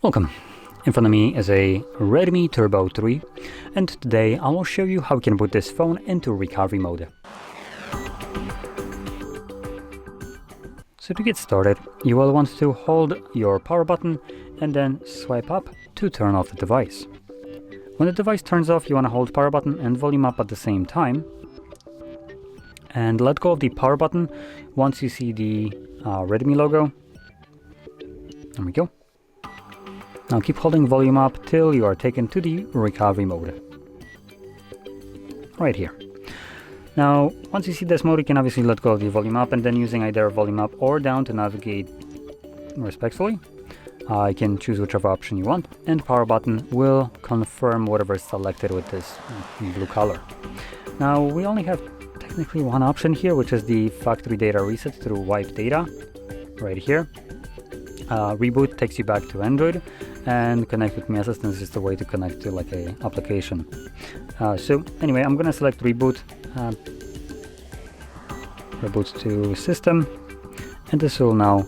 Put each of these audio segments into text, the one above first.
Welcome. In front of me is a Redmi Turbo 3, and today I will show you how you can put this phone into recovery mode. So to get started, you will want to hold your power button and then swipe up to turn off the device. When the device turns off, you want to hold power button and volume up at the same time. And let go of the power button once you see the Redmi logo. There we go. Now keep holding volume up till you are taken to the recovery mode. Right here. Now, once you see this mode, you can obviously let go of the volume up and then using either volume up or down to navigate respectfully. You can choose whichever option you want, and power button will confirm whatever is selected with this blue color. Now, we only have technically one option here, which is the factory data reset through wipe data, right here. Reboot takes you back to Android, and connect with Me Assistant is just a way to connect to like a application. So anyway, I'm gonna select reboot, reboot to system, and this will now,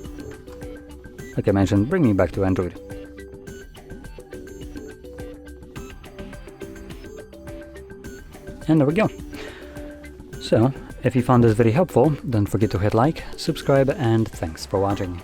like I mentioned, bring me back to Android. And there we go. So if you found this very helpful, don't forget to hit like, subscribe, and thanks for watching.